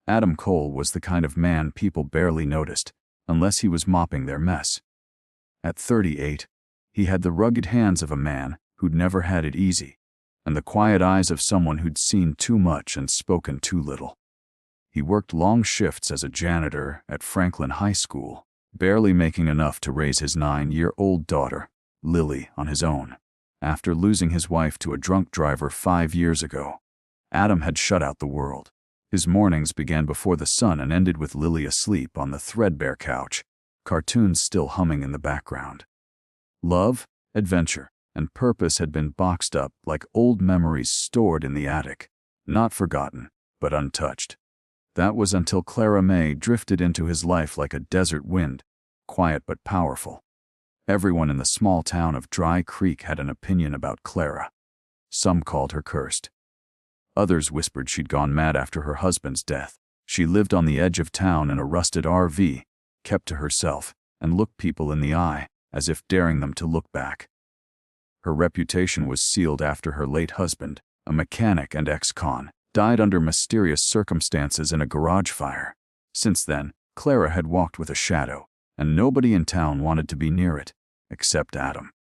Adam Cole was the kind of man people barely noticed, unless he was mopping their mess. At 38, he had the rugged hands of a man who'd never had it easy, and the quiet eyes of someone who'd seen too much and spoken too little. He worked long shifts as a janitor at Franklin High School, barely making enough to raise his 9-year-old daughter, Lily, on his own. After losing his wife to a drunk driver 5 years ago, Adam had shut out the world. His mornings began before the sun and ended with Lily asleep on the threadbare couch, cartoons still humming in the background. Love, adventure, and purpose had been boxed up like old memories stored in the attic, not forgotten, but untouched. That was until Clara May drifted into his life like a desert wind, quiet but powerful. Everyone in the small town of Dry Creek had an opinion about Clara. Some called her cursed. Others whispered she'd gone mad after her husband's death. She lived on the edge of town in a rusted RV, kept to herself, and looked people in the eye, as if daring them to look back. Her reputation was sealed after her late husband, a mechanic and ex-con, died under mysterious circumstances in a garage fire. Since then, Clara had walked with a shadow, and nobody in town wanted to be near it, except Adam.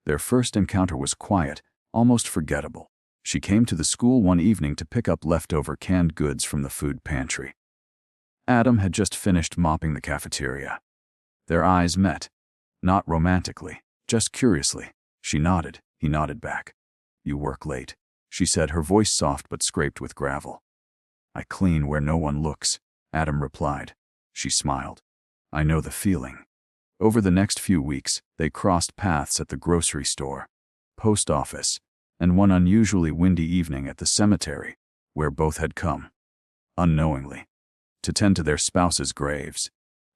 Their first encounter was quiet, almost forgettable. She came to the school one evening to pick up leftover canned goods from the food pantry. Adam had just finished mopping the cafeteria. Their eyes met, not romantically, just curiously. She nodded, he nodded back. "You work late," she said, her voice soft but scraped with gravel. "I clean where no one looks," Adam replied. She smiled. "I know the feeling." Over the next few weeks, they crossed paths at the grocery store, post office, and one unusually windy evening at the cemetery, where both had come, unknowingly, to tend to their spouses' graves.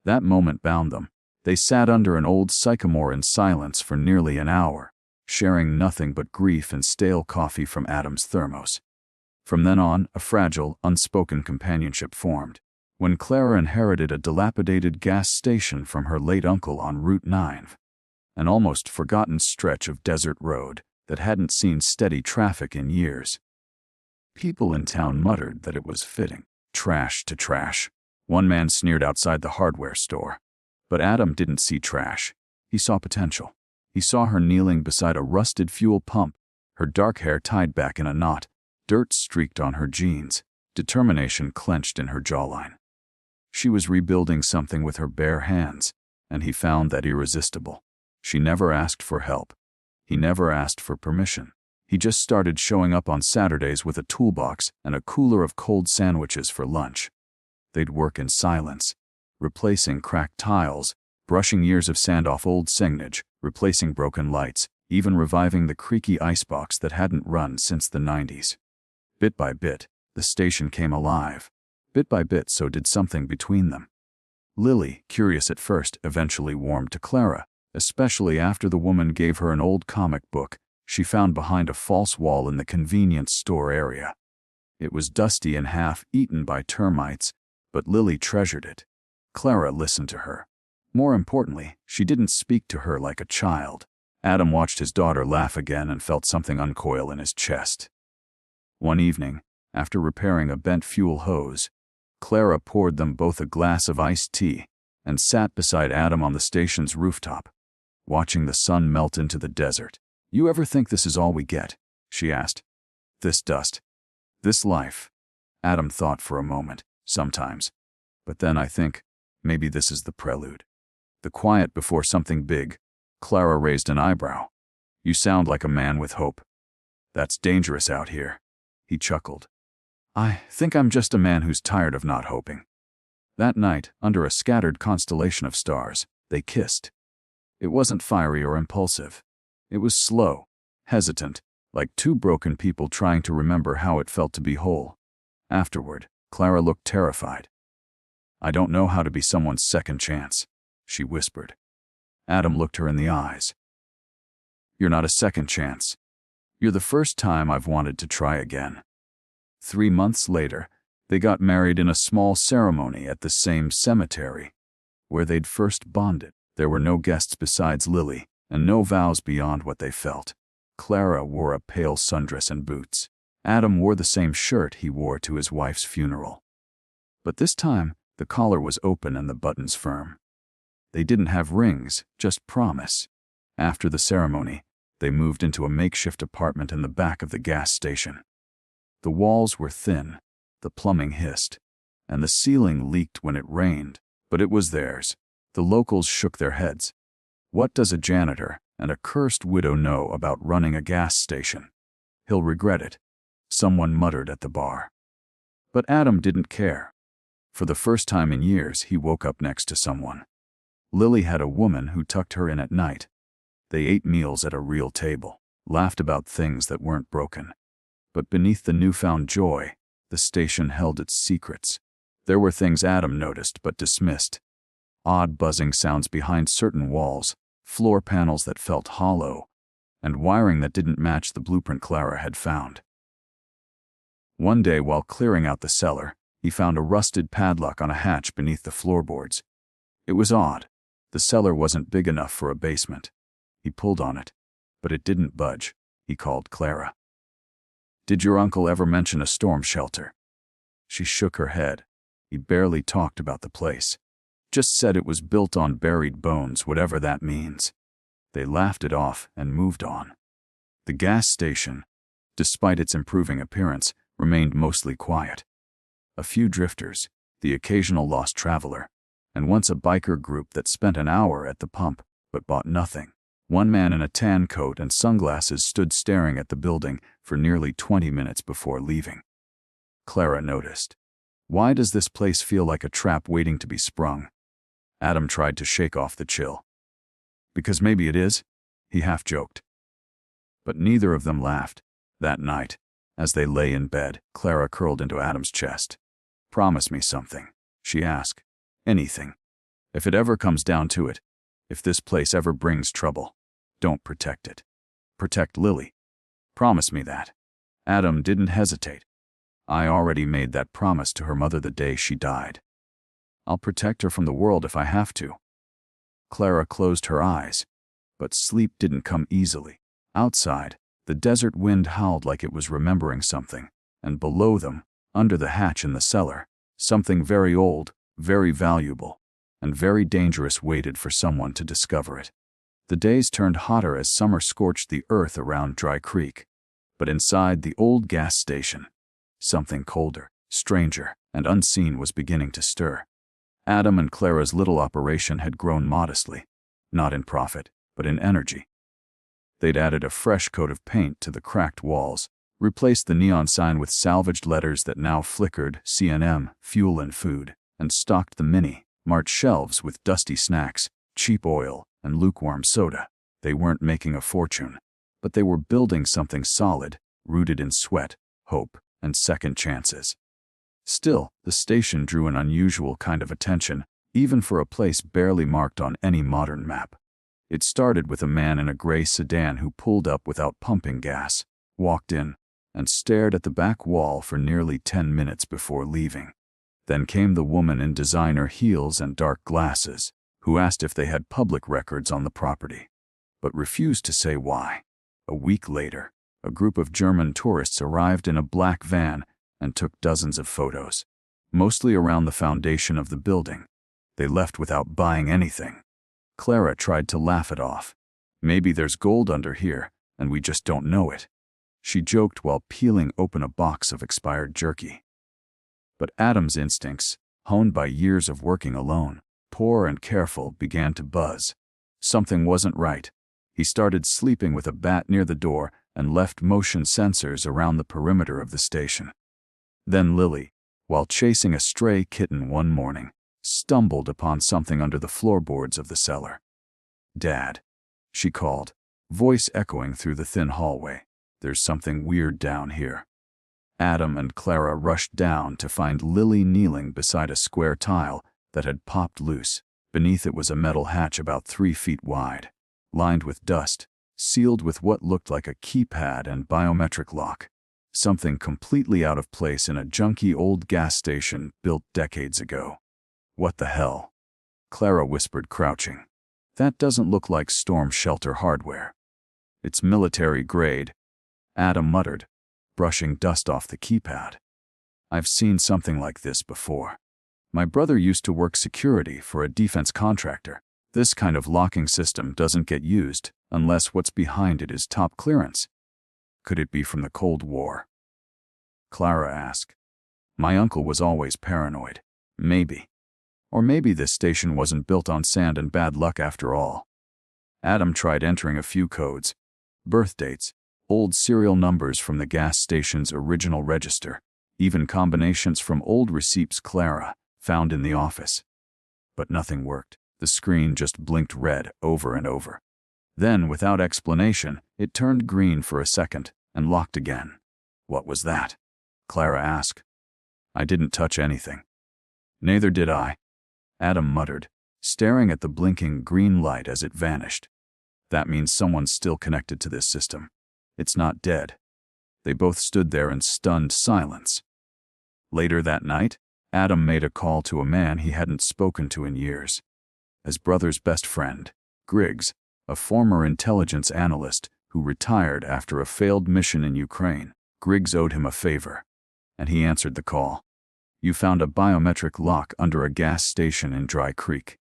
That moment bound them. They sat under an old sycamore in silence for nearly an hour, sharing nothing but grief and stale coffee from Adam's thermos. From then on, a fragile, unspoken companionship formed. When Clara inherited a dilapidated gas station from her late uncle on Route 9, an almost forgotten stretch of desert road that hadn't seen steady traffic in years. People in town muttered that it was fitting. Trash to trash. One man sneered outside the hardware store. But Adam didn't see trash. He saw potential. He saw her kneeling beside a rusted fuel pump, her dark hair tied back in a knot, dirt streaked on her jeans, determination clenched in her jawline. She was rebuilding something with her bare hands, and he found that irresistible. She never asked for help. He never asked for permission. He just started showing up on Saturdays with a toolbox and a cooler of cold sandwiches for lunch. They'd work in silence, replacing cracked tiles, brushing years of sand off old signage, replacing broken lights, even reviving the creaky icebox that hadn't run since the 90s. Bit by bit, the station came alive. Bit by bit, so did something between them. Lily, curious at first, eventually warmed to Clara, especially after the woman gave her an old comic book she found behind a false wall in the convenience store area. It was dusty and half-eaten by termites, but Lily treasured it. Clara listened to her. More importantly, she didn't speak to her like a child. Adam watched his daughter laugh again and felt something uncoil in his chest. One evening, after repairing a bent fuel hose, Clara poured them both a glass of iced tea and sat beside Adam on the station's rooftop, watching the sun melt into the desert. "You ever think this is all we get?" she asked. "This dust? This life?" Adam thought for a moment. "Sometimes. But then I think, maybe this is the prelude. The quiet before something big." Clara raised an eyebrow. "You sound like a man with hope." "That's dangerous out here." He chuckled. "I think I'm just a man who's tired of not hoping." That night, under a scattered constellation of stars, they kissed. It wasn't fiery or impulsive. It was slow, hesitant, like two broken people trying to remember how it felt to be whole. Afterward, Clara looked terrified. "I don't know how to be someone's second chance," she whispered. Adam looked her in the eyes. "You're not a second chance. You're the first time I've wanted to try again." 3 months later, they got married in a small ceremony at the same cemetery, where they'd first bonded. There were no guests besides Lily, and no vows beyond what they felt. Clara wore a pale sundress and boots. Adam wore the same shirt he wore to his wife's funeral. But this time, the collar was open and the buttons firm. They didn't have rings, just promise. After the ceremony, they moved into a makeshift apartment in the back of the gas station. The walls were thin, the plumbing hissed, and the ceiling leaked when it rained, but it was theirs. The locals shook their heads. What does a janitor and a cursed widow know about running a gas station? He'll regret it, someone muttered at the bar. But Adam didn't care. For the first time in years, he woke up next to someone. Lily had a woman who tucked her in at night. They ate meals at a real table, laughed about things that weren't broken. But beneath the newfound joy, the station held its secrets. There were things Adam noticed but dismissed. Odd buzzing sounds behind certain walls, floor panels that felt hollow, and wiring that didn't match the blueprint Clara had found. One day, while clearing out the cellar, he found a rusted padlock on a hatch beneath the floorboards. It was odd. The cellar wasn't big enough for a basement. He pulled on it, but it didn't budge. He called Clara. "Did your uncle ever mention a storm shelter?" She shook her head. He barely talked about the place. Just said it was built on buried bones, whatever that means. They laughed it off and moved on. The gas station, despite its improving appearance, remained mostly quiet. A few drifters, the occasional lost traveler, and once a biker group that spent an hour at the pump but bought nothing. One man in a tan coat and sunglasses stood staring at the building for nearly 20 minutes before leaving. Clara noticed. Why does this place feel like a trap waiting to be sprung? Adam tried to shake off the chill. Because maybe it is, he half joked. But neither of them laughed. That night, as they lay in bed, Clara curled into Adam's chest. "Promise me something," she asked. "Anything. If it ever comes down to it, if this place ever brings trouble, don't protect it. Protect Lily. Promise me that." Adam didn't hesitate. "I already made that promise to her mother the day she died. I'll protect her from the world if I have to." Clara closed her eyes, but sleep didn't come easily. Outside, the desert wind howled like it was remembering something, and below them, under the hatch in the cellar, something very old, very valuable, and very dangerous waited for someone to discover it. The days turned hotter as summer scorched the earth around Dry Creek. But inside the old gas station, something colder, stranger, and unseen was beginning to stir. Adam and Clara's little operation had grown modestly, not in profit, but in energy. They'd added a fresh coat of paint to the cracked walls, replaced the neon sign with salvaged letters that now flickered C&M, fuel and food, and stocked the mini-mart shelves with dusty snacks, cheap oil, and lukewarm soda. They weren't making a fortune, but they were building something solid, rooted in sweat, hope, and second chances. Still, the station drew an unusual kind of attention, even for a place barely marked on any modern map. It started with a man in a gray sedan who pulled up without pumping gas, walked in, and stared at the back wall for nearly 10 minutes before leaving. Then came the woman in designer heels and dark glasses, who asked if they had public records on the property, but refused to say why. A week later, a group of German tourists arrived in a black van and took dozens of photos, mostly around the foundation of the building. They left without buying anything. Clara tried to laugh it off. "Maybe there's gold under here, and we just don't know it," she joked while peeling open a box of expired jerky. But Adam's instincts, honed by years of working alone, poor and careful, began to buzz. Something wasn't right. He started sleeping with a bat near the door and left motion sensors around the perimeter of the station. Then Lily, while chasing a stray kitten one morning, stumbled upon something under the floorboards of the cellar. "Dad," she called, voice echoing through the thin hallway. "There's something weird down here." Adam and Clara rushed down to find Lily kneeling beside a square tile that had popped loose. Beneath it was a metal hatch about 3 feet wide, lined with dust, sealed with what looked like a keypad and biometric lock. Something completely out of place in a junky old gas station built decades ago. "What the hell?" Clara whispered, crouching. "That doesn't look like storm shelter hardware." "It's military grade," Adam muttered, brushing dust off the keypad. "I've seen something like this before." My brother used to work security for a defense contractor. This kind of locking system doesn't get used unless what's behind it is top clearance. Could it be from the Cold War? Clara asked. My uncle was always paranoid. Maybe. Or maybe this station wasn't built on sand and bad luck after all. Adam tried entering a few codes. Birth dates, old serial numbers from the gas station's original register, even combinations from old receipts Clara found in the office. But nothing worked. The screen just blinked red over and over. Then, without explanation, it turned green for a second and locked again. What was that? Clara asked. I didn't touch anything. Neither did I, Adam muttered, staring at the blinking green light as it vanished. That means someone's still connected to this system. It's not dead. They both stood there in stunned silence. Later that night, Adam made a call to a man he hadn't spoken to in years. His brother's best friend, Griggs, a former intelligence analyst who retired after a failed mission in Ukraine. Griggs owed him a favor, and he answered the call. You found a biometric lock under a gas station in Dry Creek.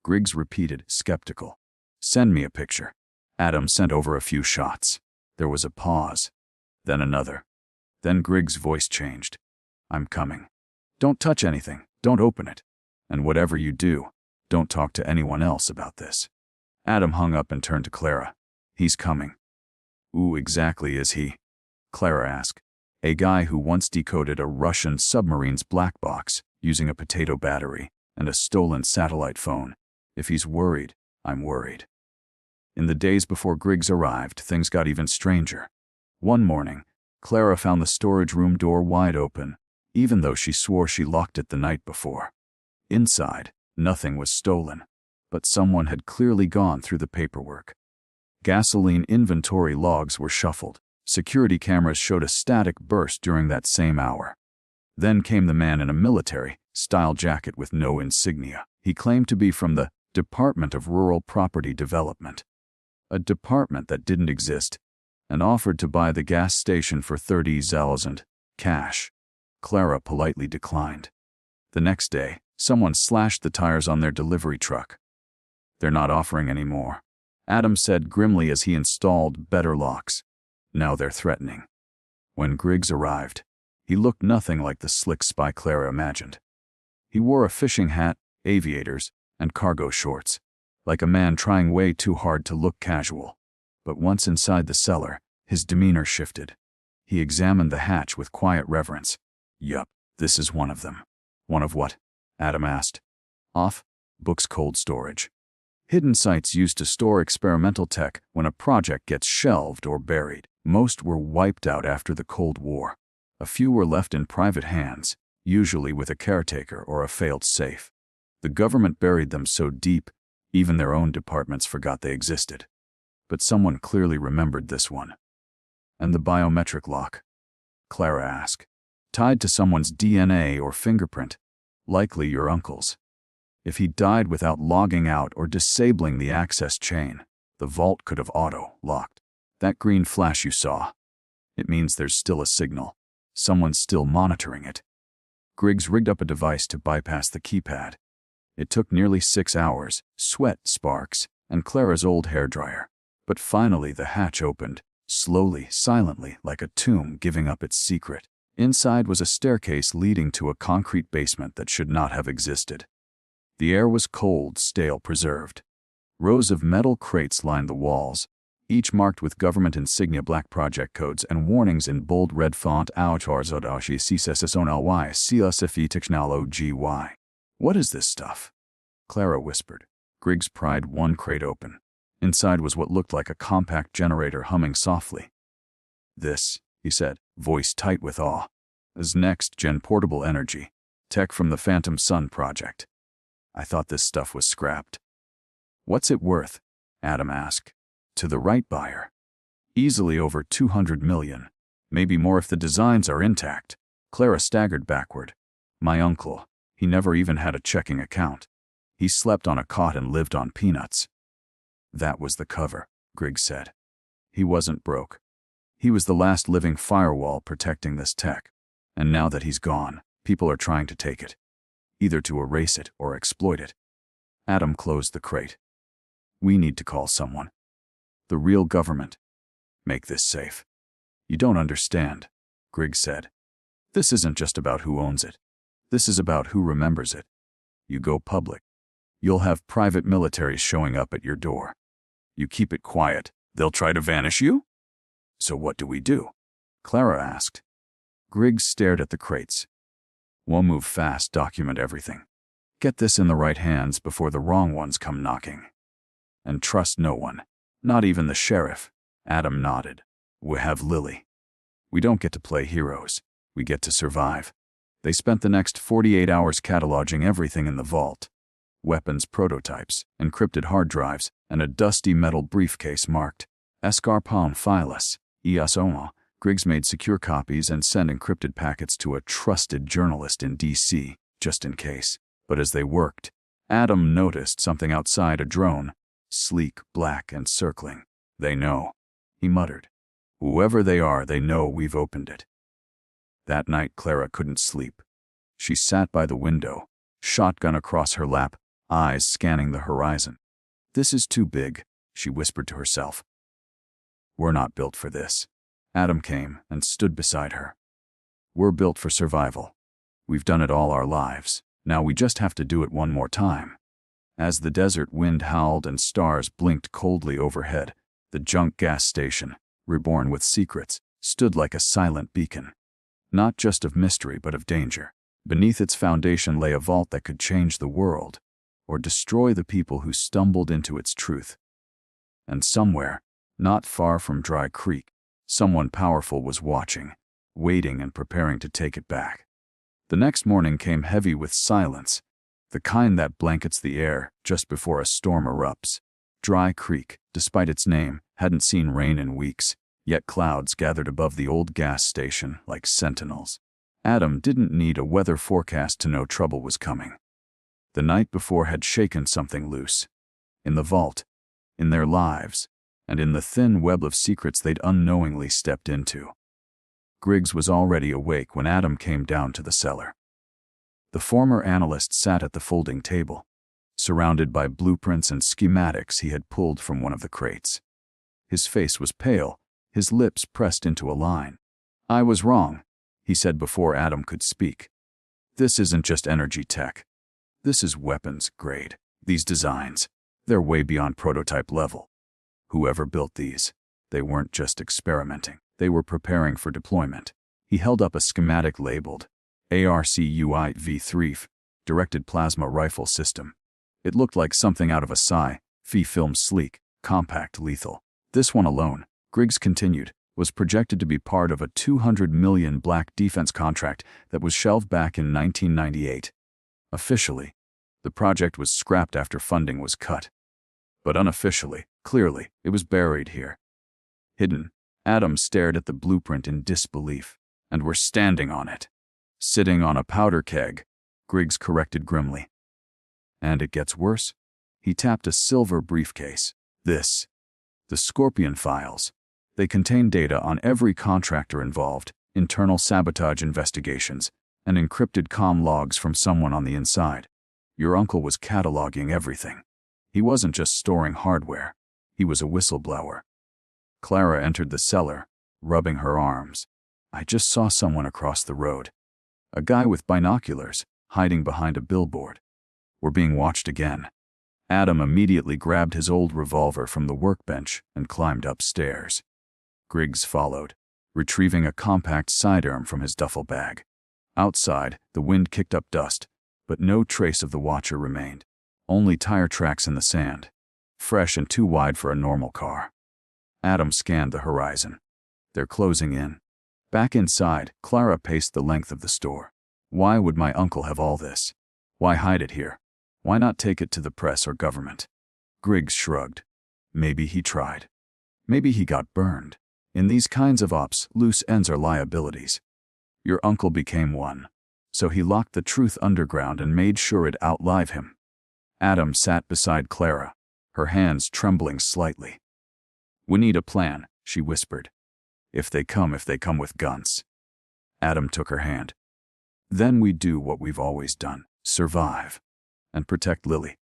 Griggs repeated, skeptical. Send me a picture. Adam sent over a few shots. There was a pause, then another. Then Griggs' voice changed. I'm coming. Don't touch anything. Don't open it. And whatever you do, don't talk to anyone else about this. Adam hung up and turned to Clara. He's coming. Who exactly is he? Clara asked. A guy who once decoded a Russian submarine's black box using a potato battery and a stolen satellite phone. If he's worried, I'm worried. In the days before Griggs arrived, things got even stranger. One morning, Clara found the storage room door wide open, even though she swore she locked it the night before. Inside, nothing was stolen, but someone had clearly gone through the paperwork. Gasoline inventory logs were shuffled. Security cameras showed a static burst during that same hour. Then came the man in a military-style jacket with no insignia. He claimed to be from the Department of Rural Property Development, a department that didn't exist, and offered to buy the gas station for 30,000 cash. Clara politely declined. The next day, someone slashed the tires on their delivery truck. They're not offering any more, Adam said grimly as he installed better locks. Now they're threatening. When Griggs arrived, he looked nothing like the slick spy Clara imagined. He wore a fishing hat, aviators, and cargo shorts, like a man trying way too hard to look casual. But once inside the cellar, his demeanor shifted. He examined the hatch with quiet reverence. Yup, this is one of them. One of what? Adam asked. Off-books cold storage. Hidden sites used to store experimental tech when a project gets shelved or buried. Most were wiped out after the Cold War. A few were left in private hands, usually with a caretaker or a failed safe. The government buried them so deep, even their own departments forgot they existed. But someone clearly remembered this one. And the biometric lock? Clara asked. Tied to someone's DNA or fingerprint, likely your uncle's. If he died without logging out or disabling the access chain, the vault could have auto-locked. That green flash you saw, it means there's still a signal. Someone's still monitoring it. Griggs rigged up a device to bypass the keypad. It took nearly 6 hours, sweat sparks, and Clara's old hairdryer. But finally the hatch opened, slowly, silently, like a tomb giving up its secret. Inside was a staircase leading to a concrete basement that should not have existed. The air was cold, stale, preserved. Rows of metal crates lined the walls, each marked with government insignia, black project codes, and warnings in bold red font. What is this stuff? Clara whispered. Griggs pried one crate open. Inside was what looked like a compact generator humming softly. This, he said, voice tight with awe, is next-gen portable energy, tech from the Phantom Sun project. I thought this stuff was scrapped. What's it worth? Adam asked. To the right buyer. Easily over 200 million. Maybe more if the designs are intact. Clara staggered backward. My uncle, he never even had a checking account. He slept on a cot and lived on peanuts. That was the cover, Griggs said. He wasn't broke. He was the last living firewall protecting this tech. And now that he's gone, people are trying to take it. either to erase it or exploit it. Adam closed the crate. We need to call someone. The real government. Make this safe. You don't understand, Griggs said. This isn't just about who owns it. This is about who remembers it. You go public. You'll have private militaries showing up at your door. You keep it quiet, they'll try to vanish you? So what do we do? Clara asked. Griggs stared at the crates. We'll move fast, document everything. Get this in the right hands before the wrong ones come knocking. And trust no one, not even the sheriff. Adam nodded. We have Lily. We don't get to play heroes. We get to survive. They spent the next 48 hours cataloging everything in the vault. Weapons prototypes, encrypted hard drives, and a dusty metal briefcase marked Escarpon Files, ESOMA. Griggs made secure copies and sent encrypted packets to a trusted journalist in D.C., just in case. But as they worked, Adam noticed something outside a drone, sleek, black, and circling. They know, he muttered. Whoever they are, they know we've opened it. That night, Clara couldn't sleep. She sat by the window, shotgun across her lap, eyes scanning the horizon. This is too big, she whispered to herself. We're not built for this. Adam came and stood beside her. We're built for survival. We've done it all our lives. Now we just have to do it one more time. As the desert wind howled and stars blinked coldly overhead, the junk gas station, reborn with secrets, stood like a silent beacon. Not just of mystery, but of danger. Beneath its foundation lay a vault that could change the world, or destroy the people who stumbled into its truth. And somewhere, not far from Dry Creek, someone powerful was watching, waiting and preparing to take it back. The next morning came heavy with silence, the kind that blankets the air just before a storm erupts. Dry Creek, despite its name, hadn't seen rain in weeks, yet clouds gathered above the old gas station like sentinels. Adam didn't need a weather forecast to know trouble was coming. The night before had shaken something loose. In the vault, in their lives, and in the thin web of secrets they'd unknowingly stepped into. Griggs was already awake when Adam came down to the cellar. The former analyst sat at the folding table, surrounded by blueprints and schematics he had pulled from one of the crates. His face was pale, his lips pressed into a line. I was wrong, he said before Adam could speak. This isn't just energy tech. This is weapons grade. These designs, they're way beyond prototype level. Whoever built these, they weren't just experimenting. They were preparing for deployment. He held up a schematic labeled ARCUI V3, Directed Plasma Rifle System. It looked like something out of a sci-fi film, sleek, compact, lethal. This one alone, Griggs continued, was projected to be part of a $200 million black defense contract that was shelved back in 1998. Officially, the project was scrapped after funding was cut. But unofficially, clearly, it was buried here. Hidden, Adam stared at the blueprint in disbelief. And we're standing on it. Sitting on a powder keg, Griggs corrected grimly. And it gets worse. He tapped a silver briefcase. The Scorpion files. They contain data on every contractor involved, internal sabotage investigations, and encrypted comm logs from someone on the inside. Your uncle was cataloging everything. He wasn't just storing hardware. He was a whistleblower. Clara entered the cellar, rubbing her arms. I just saw someone across the road. A guy with binoculars, hiding behind a billboard. We're being watched again. Adam immediately grabbed his old revolver from the workbench and climbed upstairs. Griggs followed, retrieving a compact sidearm from his duffel bag. Outside, the wind kicked up dust, but no trace of the watcher remained. Only tire tracks in the sand, fresh and too wide for a normal car. Adam scanned the horizon. They're closing in. Back inside, Clara paced the length of the store. Why would my uncle have all this? Why hide it here? Why not take it to the press or government? Griggs shrugged. Maybe he tried. Maybe he got burned. In these kinds of ops, loose ends are liabilities. Your uncle became one. So he locked the truth underground and made sure it'd outlive him. Adam sat beside Clara, her hands trembling slightly. We need a plan, she whispered. If they come with guns. Adam took her hand. Then we do what we've always done. survive, and protect Lily.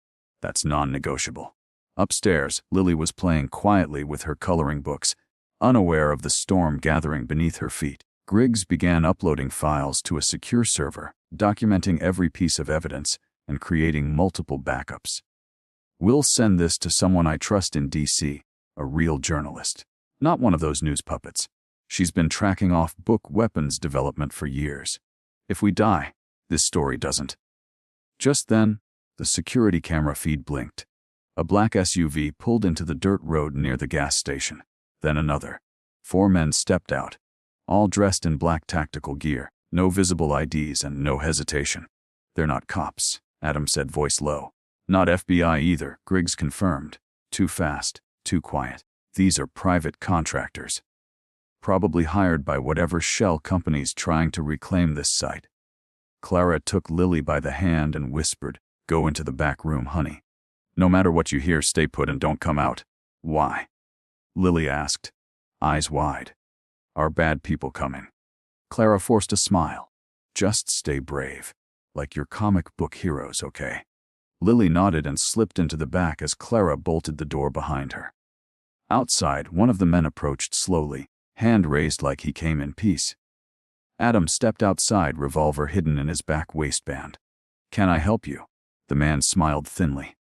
That's non-negotiable. Upstairs, Lily was playing quietly with her coloring books, unaware of the storm gathering beneath her feet. Griggs began uploading files to a secure server, documenting every piece of evidence and creating multiple backups. "We'll send this to someone I trust in DC, a real journalist. Not one of those news puppets. She's been tracking off book weapons development for years. If we die, this story doesn't." Just then, the security camera feed blinked. A black SUV pulled into the dirt road near the gas station. Then another. 4 men stepped out, all dressed in black tactical gear, no visible IDs and no hesitation. "They're not cops," Adam said, voice low. "Not FBI either," Griggs confirmed. "Too fast, too quiet. These are private contractors. Probably hired by whatever shell company's trying to reclaim this site." Clara took Lily by the hand and whispered, "Go into the back room, honey. No matter what you hear, stay put and don't come out." "Why?" Lily asked, eyes wide. "Are bad people coming?" Clara forced a smile. "Just stay brave. Like your comic book heroes, okay?" Lily nodded and slipped into the back as Clara bolted the door behind her. Outside, one of the men approached slowly, hand raised like he came in peace. Adam stepped outside, revolver hidden in his back waistband. "Can I help you?" The man smiled thinly.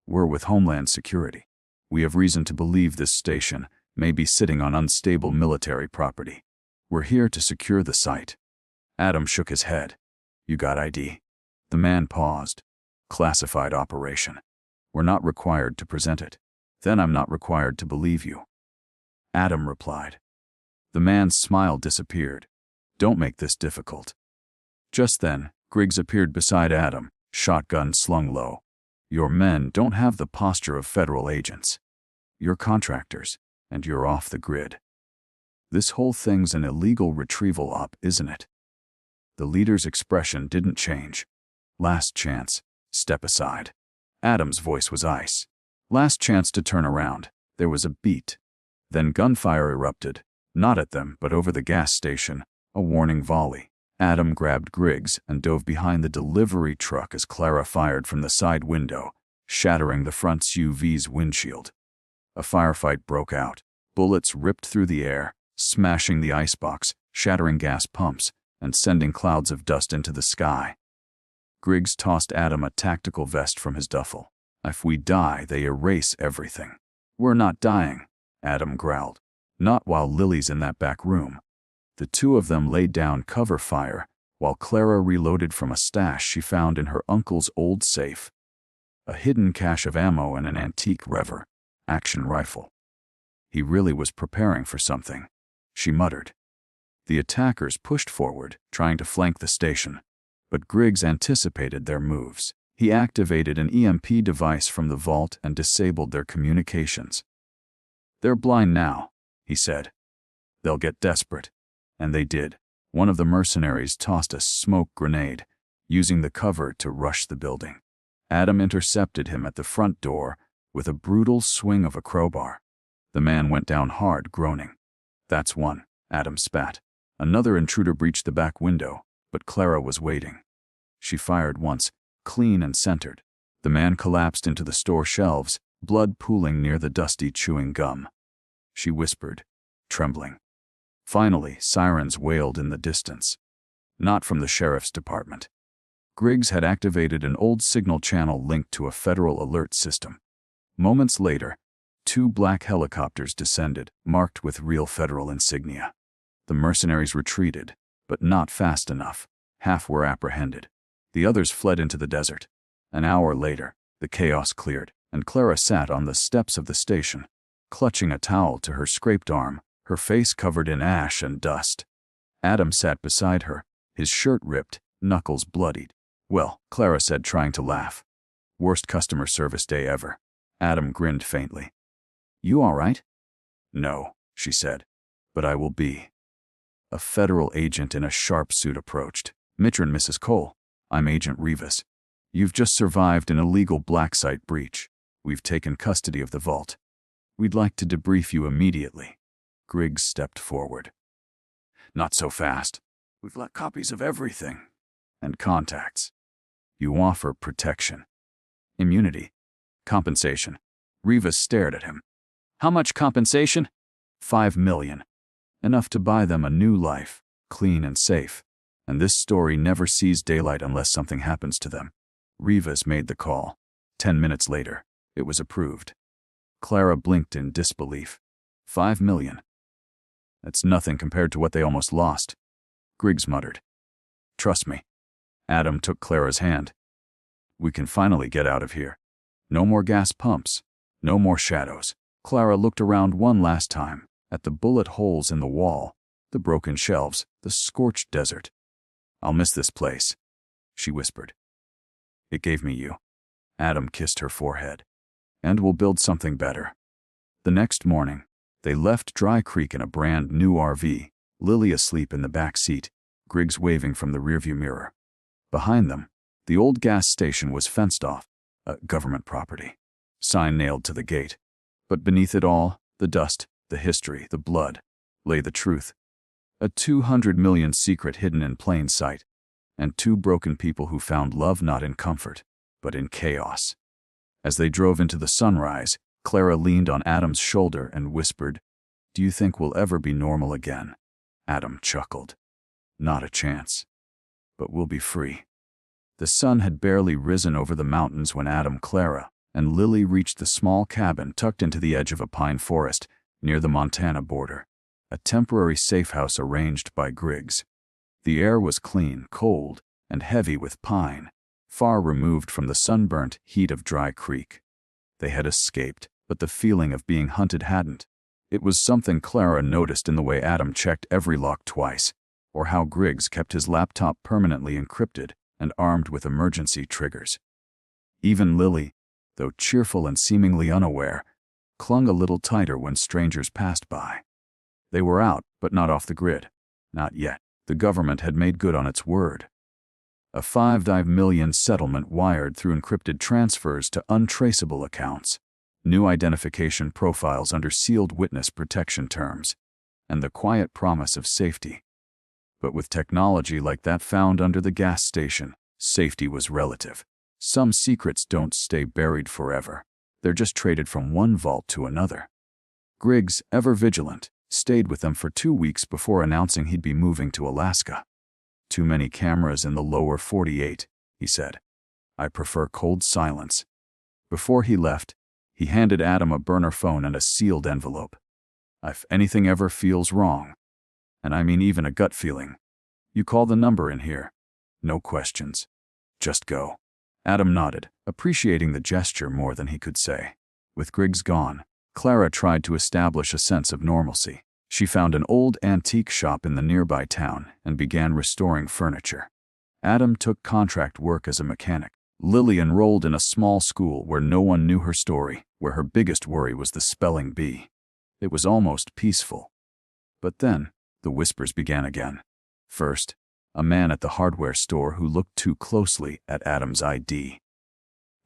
"We're with Homeland Security. We have reason to believe this station may be sitting on unstable military property. We're here to secure the site." Adam shook his head. "You got ID?" The man paused. "Classified operation. We're not required to present it." "Then I'm not required to believe you," Adam replied. The man's smile disappeared. "Don't make this difficult." Just then, Griggs appeared beside Adam, shotgun slung low. "Your men don't have the posture of federal agents. You're contractors, and you're off the grid. This whole thing's an illegal retrieval op, isn't it?" The leader's expression didn't change. "Last chance. Step aside." Adam's voice was ice. Last chance to turn around. There was a beat. Then gunfire erupted, not at them but over the gas station, a warning volley. Adam grabbed Griggs and dove behind the delivery truck as Clara fired from the side window, shattering the front SUV's windshield. A firefight broke out. Bullets ripped through the air, smashing the icebox, shattering gas pumps, and sending clouds of dust into the sky. Griggs tossed Adam a tactical vest from his duffel. "If we die, they erase everything." "We're not dying," Adam growled. "Not while Lily's in that back room." The two of them laid down cover fire, while Clara reloaded from a stash she found in her uncle's old safe. A hidden cache of ammo and an antique Rever action rifle. "He really was preparing for something," she muttered. The attackers pushed forward, trying to flank the station, but Griggs anticipated their moves. He activated an EMP device from the vault and disabled their communications. "They're blind now," he said. "They'll get desperate." And they did. One of the mercenaries tossed a smoke grenade, using the cover to rush the building. Adam intercepted him at the front door with a brutal swing of a crowbar. The man went down hard, groaning. "That's one," Adam spat. Another intruder breached the back window, but Clara was waiting. She fired once, clean and centered. The man collapsed into the store shelves, blood pooling near the dusty chewing gum. She whispered, trembling. Finally, sirens wailed in the distance. Not from the sheriff's department. Griggs had activated an old signal channel linked to a federal alert system. Moments later, 2 black helicopters descended, marked with real federal insignia. The mercenaries retreated, but not fast enough. Half were apprehended. The others fled into the desert. An hour later, the chaos cleared, and Clara sat on the steps of the station, clutching a towel to her scraped arm, her face covered in ash and dust. Adam sat beside her, his shirt ripped, knuckles bloodied. "Well," Clara said, trying to laugh. "Worst customer service day ever." Adam grinned faintly. "You all right?" "No," she said, "but I will be." A federal agent in a sharp suit approached. "Mr. and Mrs. Cole, I'm Agent Rivas. You've just survived an illegal blacksite breach. We've taken custody of the vault. We'd like to debrief you immediately." Griggs stepped forward. "Not so fast. We've left copies of everything. And contacts." You offer protection. Immunity. Compensation. Rivas stared at him. How much compensation? 5 million. Enough to buy them a new life, clean and safe. And this story never sees daylight unless something happens to them. Rivas made the call. 10 minutes later, it was approved. Clara blinked in disbelief. 5 million. That's nothing compared to what they almost lost. Griggs muttered. Trust me. Adam took Clara's hand. We can finally get out of here. No more gas pumps. No more shadows. Clara looked around one last time, at the bullet holes in the wall, the broken shelves, the scorched desert. I'll miss this place, she whispered. It gave me you. Adam kissed her forehead. And we'll build something better. The next morning, they left Dry Creek in a brand new RV, Lily asleep in the back seat, Griggs waving from the rearview mirror. Behind them, the old gas station was fenced off, a government property. Sign nailed to the gate. But beneath it all, the dust, the history, the blood, lay the truth. A 200 million secret hidden in plain sight, and 2 broken people who found love not in comfort, but in chaos. As they drove into the sunrise, Clara leaned on Adam's shoulder and whispered, Do you think we'll ever be normal again? Adam chuckled. Not a chance. But we'll be free. The sun had barely risen over the mountains when Adam, Clara, and Lily reached the small cabin tucked into the edge of a pine forest near the Montana border, a temporary safe house arranged by Griggs. The air was clean, cold, and heavy with pine, far removed from the sunburnt heat of Dry Creek. They had escaped, but the feeling of being hunted hadn't. It was something Clara noticed in the way Adam checked every lock twice, or how Griggs kept his laptop permanently encrypted and armed with emergency triggers. Even Lily, though cheerful and seemingly unaware, clung a little tighter when strangers passed by. They were out, but not off the grid. Not yet. The government had made good on its word. A 5 million settlement wired through encrypted transfers to untraceable accounts, new identification profiles under sealed witness protection terms, and the quiet promise of safety. But with technology like that found under the gas station, safety was relative. Some secrets don't stay buried forever. They're just traded from one vault to another. Griggs, ever vigilant, stayed with them for 2 weeks before announcing he'd be moving to Alaska. Too many cameras in the lower 48, he said. I prefer cold silence. Before he left, he handed Adam a burner phone and a sealed envelope. If anything ever feels wrong, and I mean even a gut feeling, you call the number in here. No questions. Just go. Adam nodded, appreciating the gesture more than he could say. With Griggs gone, Clara tried to establish a sense of normalcy. She found an old antique shop in the nearby town and began restoring furniture. Adam took contract work as a mechanic. Lily enrolled in a small school where no one knew her story, where her biggest worry was the spelling bee. It was almost peaceful. But then, the whispers began again. First, a man at the hardware store who looked too closely at Adam's ID.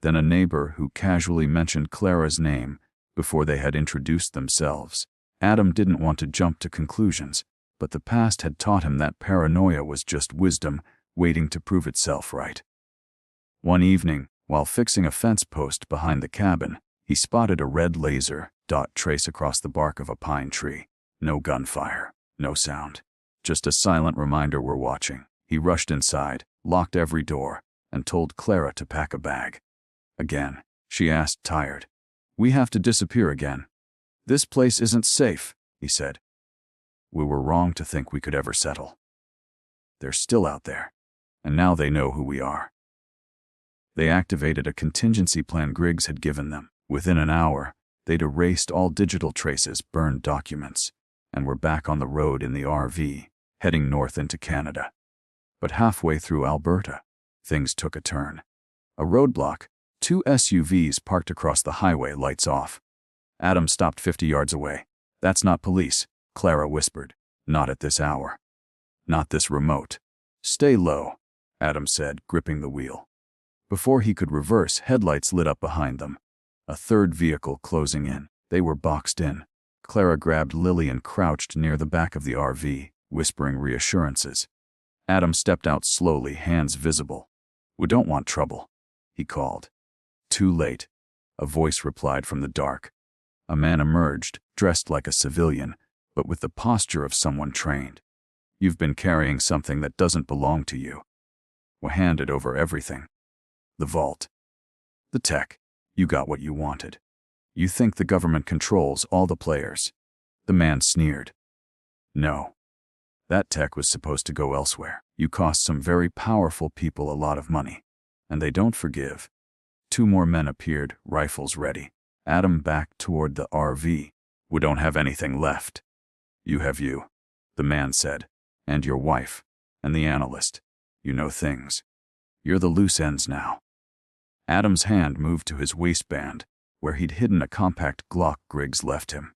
Then a neighbor who casually mentioned Clara's name before they had introduced themselves. Adam didn't want to jump to conclusions, but the past had taught him that paranoia was just wisdom waiting to prove itself right. One evening, while fixing a fence post behind the cabin, he spotted a red laser dot trace across the bark of a pine tree. No gunfire, no sound. Just a silent reminder we're watching. He rushed inside, locked every door, and told Clara to pack a bag. Again, she asked, tired. We have to disappear again. This place isn't safe, he said. We were wrong to think we could ever settle. They're still out there, and now they know who we are. They activated a contingency plan Griggs had given them. Within an hour, they'd erased all digital traces, burned documents, and were back on the road in the RV, heading north into Canada. But halfway through Alberta, things took a turn. A roadblock, 2 SUVs parked across the highway, lights off. Adam stopped 50 yards away. That's not police, Clara whispered. Not at this hour. Not this remote. Stay low, Adam said, gripping the wheel. Before he could reverse, headlights lit up behind them. A third vehicle closing in. They were boxed in. Clara grabbed Lily and crouched near the back of the RV, whispering reassurances. Adam stepped out slowly, hands visible. "We don't want trouble," he called. Too late. A voice replied from the dark. A man emerged, dressed like a civilian, but with the posture of someone trained. "You've been carrying something that doesn't belong to you. We handed over everything. The vault. The tech. You got what you wanted. You think the government controls all the players." The man sneered. "No. That tech was supposed to go elsewhere. You cost some very powerful people a lot of money, and they don't forgive." Two more men appeared, rifles ready. Adam backed toward the RV. "We don't have anything left." "You have you," the man said, "and your wife, and the analyst. You know things. You're the loose ends now." Adam's hand moved to his waistband, where he'd hidden a compact Glock Griggs left him.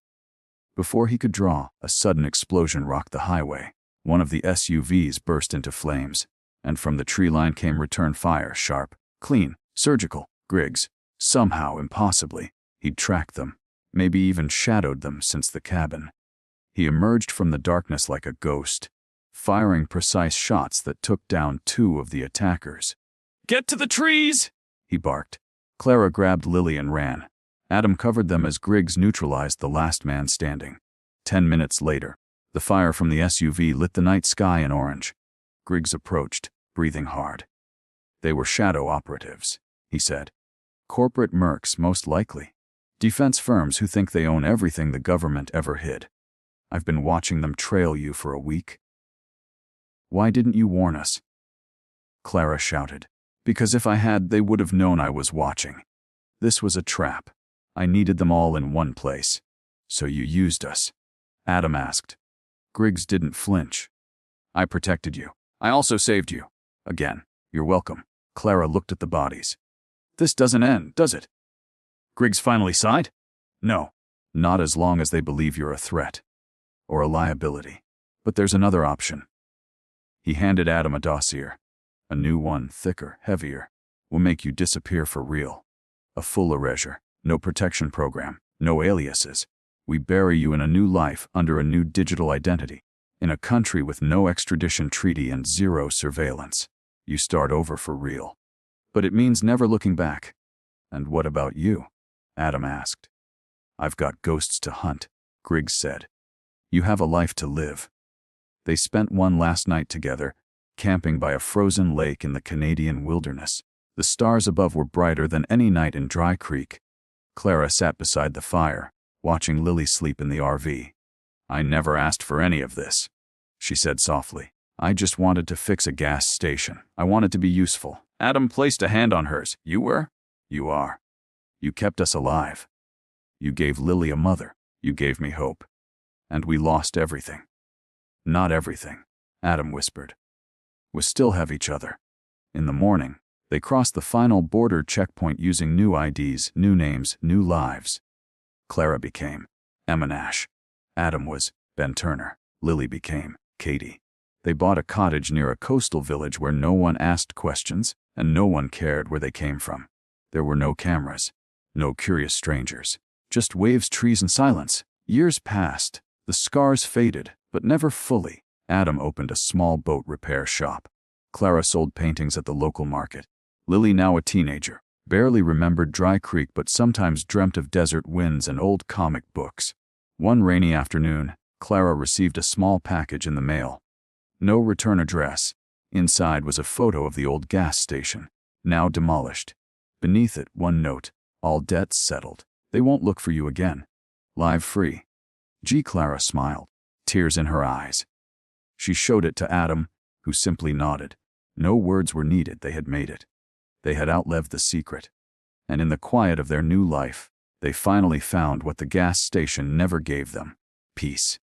Before he could draw, a sudden explosion rocked the highway. One of the SUVs burst into flames, and from the tree line came return fire, sharp, clean, surgical. Griggs, somehow, impossibly, he'd tracked them, maybe even shadowed them since the cabin. He emerged from the darkness like a ghost, firing precise shots that took down two of the attackers. "Get to the trees!" he barked. Clara grabbed Lily and ran. Adam covered them as Griggs neutralized the last man standing. 10 minutes later, the fire from the SUV lit the night sky in orange. Griggs approached, breathing hard. "They were shadow operatives," he said. "Corporate mercs, most likely. Defense firms who think they own everything the government ever hid. I've been watching them trail you for a week." "Why didn't you warn us?" Clara shouted. "Because if I had, they would have known I was watching. This was a trap. I needed them all in one place." "So you used us?" Adam asked. Griggs didn't flinch. "I protected you. I also saved you. Again, you're welcome." Clara looked at the bodies. "This doesn't end, does it?" Griggs finally sighed. "No. Not as long as they believe you're a threat. Or a liability. But there's another option." He handed Adam a dossier. "A new one, thicker, heavier. Will make you disappear for real. A full erasure. No protection program. No aliases. We bury you in a new life under a new digital identity. In a country with no extradition treaty and zero surveillance. You start over for real. But it means never looking back." "And what about you?" Adam asked. "I've got ghosts to hunt," Griggs said. "You have a life to live." They spent one last night together, camping by a frozen lake in the Canadian wilderness. The stars above were brighter than any night in Dry Creek. Clara sat beside the fire, watching Lily sleep in the RV. "I never asked for any of this," she said softly. "I just wanted to fix a gas station. I wanted to be useful." Adam placed a hand on hers. "You were? You are. You kept us alive. You gave Lily a mother. You gave me hope. And we lost everything." "Not everything," Adam whispered. "We still have each other." In the morning, they crossed the final border checkpoint using new IDs, new names, new lives. Clara became Emma Nash. Adam was Ben Turner. Lily became Katie. They bought a cottage near a coastal village where no one asked questions and no one cared where they came from. There were no cameras, no curious strangers, just waves, trees, and silence. Years passed. The scars faded, but never fully. Adam opened a small boat repair shop. Clara sold paintings at the local market. Lily, now a teenager, barely remembered Dry Creek but sometimes dreamt of desert winds and old comic books. One rainy afternoon, Clara received a small package in the mail. No return address. Inside was a photo of the old gas station, now demolished. Beneath it, one note: "All debts settled. They won't look for you again. Live free." Clara smiled, tears in her eyes. She showed it to Adam, who simply nodded. No words were needed, they had made it. They had outlived the secret. And in the quiet of their new life, they finally found what the gas station never gave them: peace.